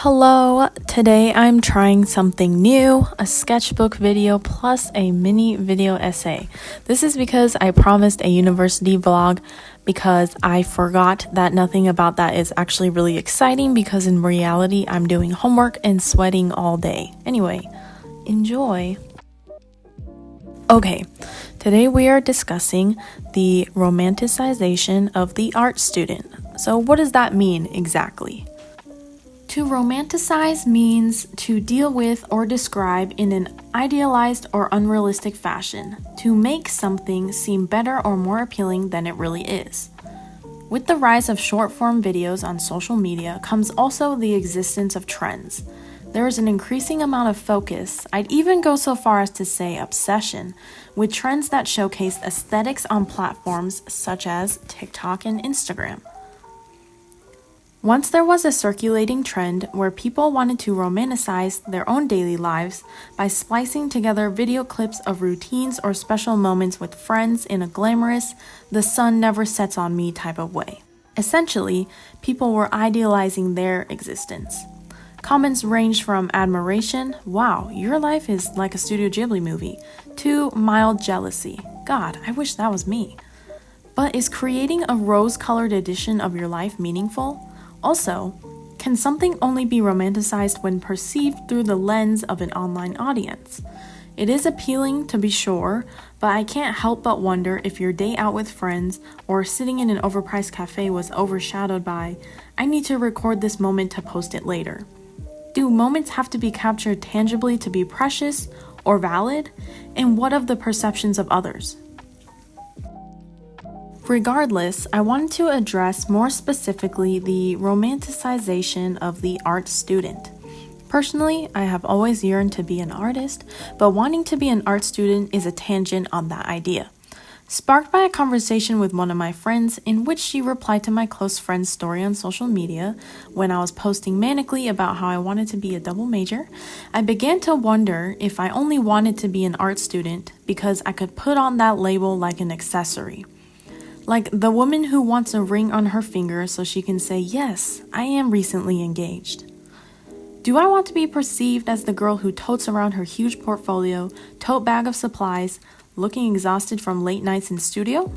Hello, today I'm trying something new, a sketchbook video plus a mini video essay. This is because I promised a university vlog because I forgot that nothing about that is actually really exciting because in reality I'm doing homework and sweating all day. Anyway, enjoy. Okay, today we are discussing the romanticization of the art student. So what does that mean exactly? To romanticize means to deal with or describe in an idealized or unrealistic fashion, to make something seem better or more appealing than it really is. With the rise of short-form videos on social media comes also the existence of trends. There is an increasing amount of focus, I'd even go so far as to say obsession, with trends that showcase aesthetics on platforms such as TikTok and Instagram. Once there was a circulating trend where people wanted to romanticize their own daily lives by splicing together video clips of routines or special moments with friends in a glamorous, the sun never sets on me type of way. Essentially, people were idealizing their existence. Comments ranged from admiration, wow, your life is like a Studio Ghibli movie, to mild jealousy, God, I wish that was me. But is creating a rose-colored edition of your life meaningful? Also, can something only be romanticized when perceived through the lens of an online audience? It is appealing to be sure, but I can't help but wonder if your day out with friends or sitting in an overpriced cafe was overshadowed by, I need to record this moment to post it later. Do moments have to be captured tangibly to be precious or valid? And what of the perceptions of others? Regardless, I wanted to address more specifically the romanticization of the art student. Personally, I have always yearned to be an artist, but wanting to be an art student is a tangent on that idea. Sparked by a conversation with one of my friends in which she replied to my close friend's story on social media when I was posting manically about how I wanted to be a double major, I began to wonder if I only wanted to be an art student because I could put on that label like an accessory. Like the woman who wants a ring on her finger so she can say, yes, I am recently engaged. Do I want to be perceived as the girl who totes around her huge portfolio, tote bag of supplies, looking exhausted from late nights in studio?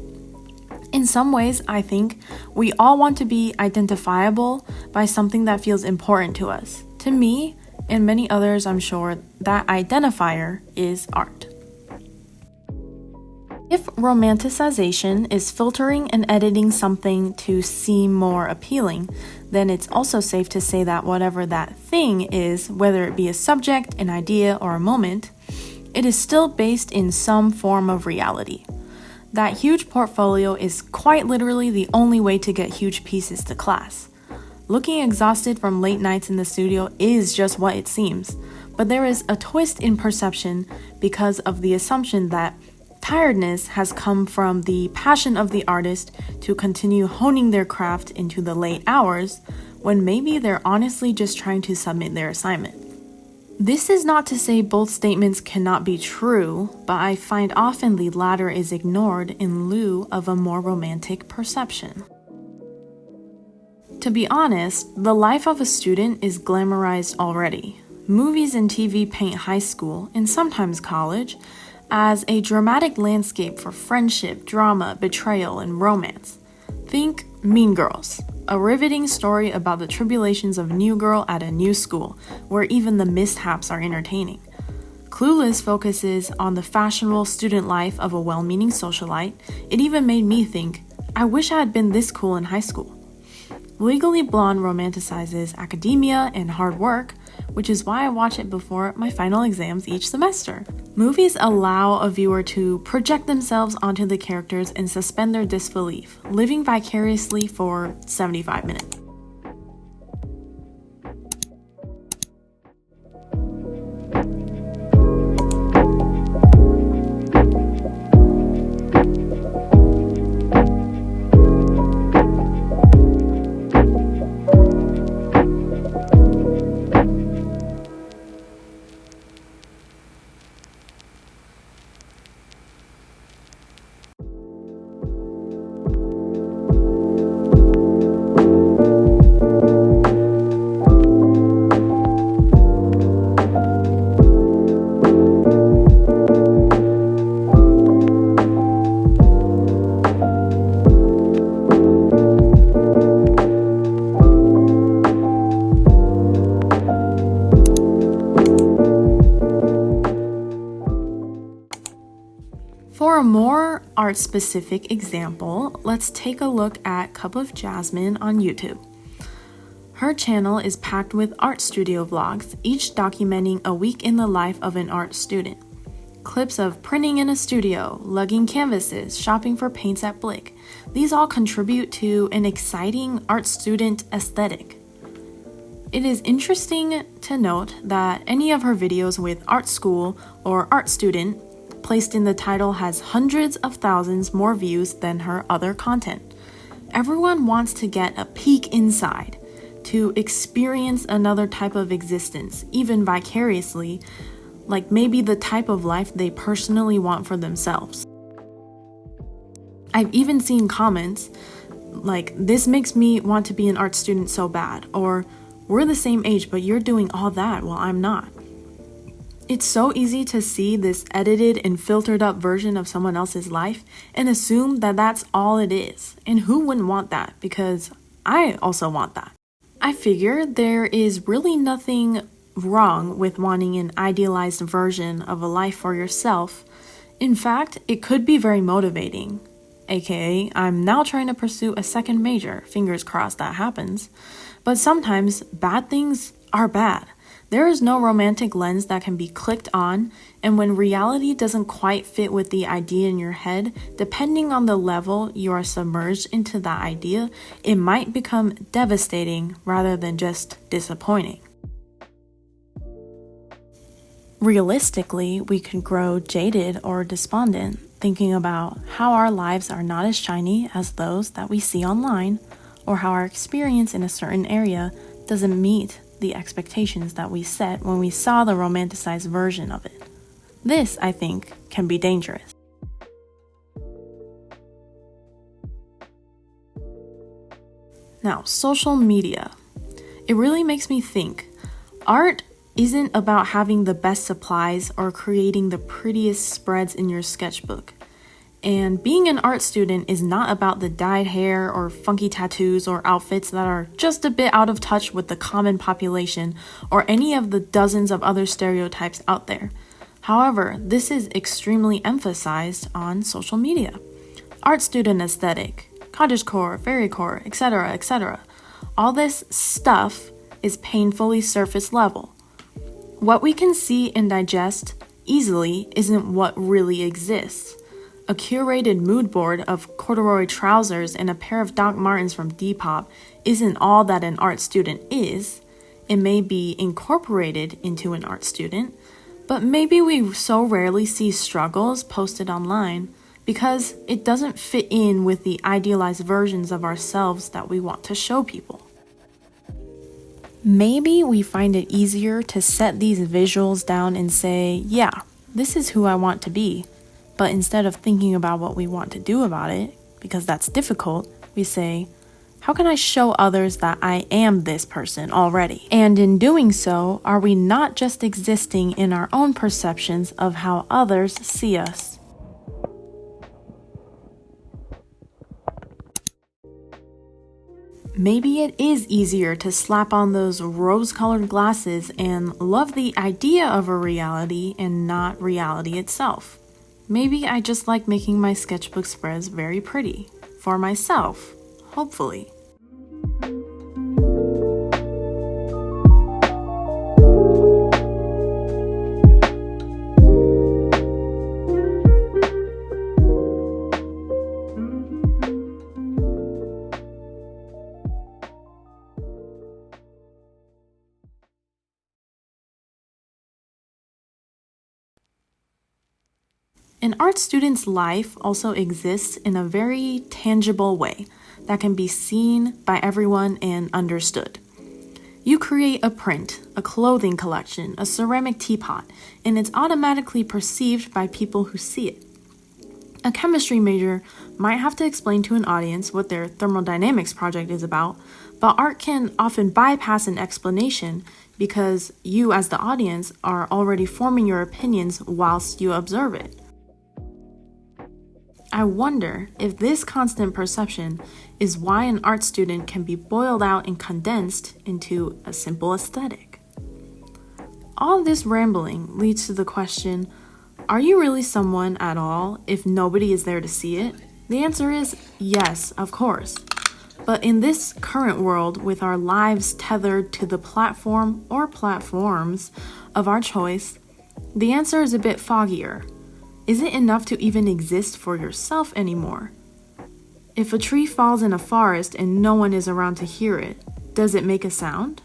In some ways, I think we all want to be identifiable by something that feels important to us. To me, and many others, I'm sure, that identifier is art. If romanticization is filtering and editing something to seem more appealing, then it's also safe to say that whatever that thing is, whether it be a subject, an idea, or a moment, it is still based in some form of reality. That huge portfolio is quite literally the only way to get huge pieces to class. Looking exhausted from late nights in the studio is just what it seems, but there is a twist in perception because of the assumption that tiredness has come from the passion of the artist to continue honing their craft into the late hours when maybe they're honestly just trying to submit their assignment. This is not to say both statements cannot be true, but I find often the latter is ignored in lieu of a more romantic perception. To be honest, the life of a student is glamorized already. Movies and TV paint high school, and sometimes college, as a dramatic landscape for friendship, drama, betrayal, and romance. Think Mean Girls, a riveting story about the tribulations of a new girl at a new school, where even the mishaps are entertaining. Clueless focuses on the fashionable student life of a well-meaning socialite. It even made me think, I wish I had been this cool in high school. Legally Blonde romanticizes academia and hard work, which is why I watch it before my final exams each semester. Movies allow a viewer to project themselves onto the characters and suspend their disbelief, living vicariously for 75 minutes. For a more art-specific example, let's take a look at Cup of Jasmine on YouTube. Her channel is packed with art studio vlogs, each documenting a week in the life of an art student. Clips of printing in a studio, lugging canvases, shopping for paints at Blick. These all contribute to an exciting art student aesthetic. It is interesting to note that any of her videos with art school or art student placed in the title has hundreds of thousands more views than her other content. Everyone wants to get a peek inside, to experience another type of existence, even vicariously, like maybe the type of life they personally want for themselves. I've even seen comments like, "This makes me want to be an art student so bad," or "We're the same age, but you're doing all that while I'm not." It's so easy to see this edited and filtered up version of someone else's life and assume that that's all it is. And who wouldn't want that? Because I also want that. I figure there is really nothing wrong with wanting an idealized version of a life for yourself. In fact, it could be very motivating. AKA, I'm now trying to pursue a second major. Fingers crossed that happens. But sometimes bad things are bad. There is no romantic lens that can be clicked on, and when reality doesn't quite fit with the idea in your head, depending on the level you are submerged into that idea, it might become devastating rather than just disappointing. Realistically, we could grow jaded or despondent, thinking about how our lives are not as shiny as those that we see online, or how our experience in a certain area doesn't meet the expectations that we set when we saw the romanticized version of it. This, I think, can be dangerous. Now, social media. It really makes me think. Art isn't about having the best supplies or creating the prettiest spreads in your sketchbook. And being an art student is not about the dyed hair or funky tattoos or outfits that are just a bit out of touch with the common population or any of the dozens of other stereotypes out there. However, this is extremely emphasized on social media. Art student aesthetic, cottagecore, fairycore, etc., etc. All this stuff is painfully surface level. What we can see and digest easily isn't what really exists. A curated mood board of corduroy trousers and a pair of Doc Martens from Depop isn't all that an art student is. It may be incorporated into an art student, but maybe we so rarely see struggles posted online because it doesn't fit in with the idealized versions of ourselves that we want to show people. Maybe we find it easier to set these visuals down and say, yeah, this is who I want to be. But instead of thinking about what we want to do about it, because that's difficult, we say, how can I show others that I am this person already? And in doing so, are we not just existing in our own perceptions of how others see us? Maybe it is easier to slap on those rose-colored glasses and love the idea of a reality and not reality itself. Maybe I just like making my sketchbook spreads very pretty. For myself, hopefully. An art student's life also exists in a very tangible way that can be seen by everyone and understood. You create a print, a clothing collection, a ceramic teapot, and it's automatically perceived by people who see it. A chemistry major might have to explain to an audience what their thermodynamics project is about, but art can often bypass an explanation because you as the audience are already forming your opinions whilst you observe it. I wonder if this constant perception is why an art student can be boiled out and condensed into a simple aesthetic. All this rambling leads to the question, Are you really someone at all if nobody is there to see it? The answer is yes, of course. But in this current world, with our lives tethered to the platform or platforms of our choice, the answer is a bit foggier. Is it enough to even exist for yourself anymore? If a tree falls in a forest and no one is around to hear it, does it make a sound?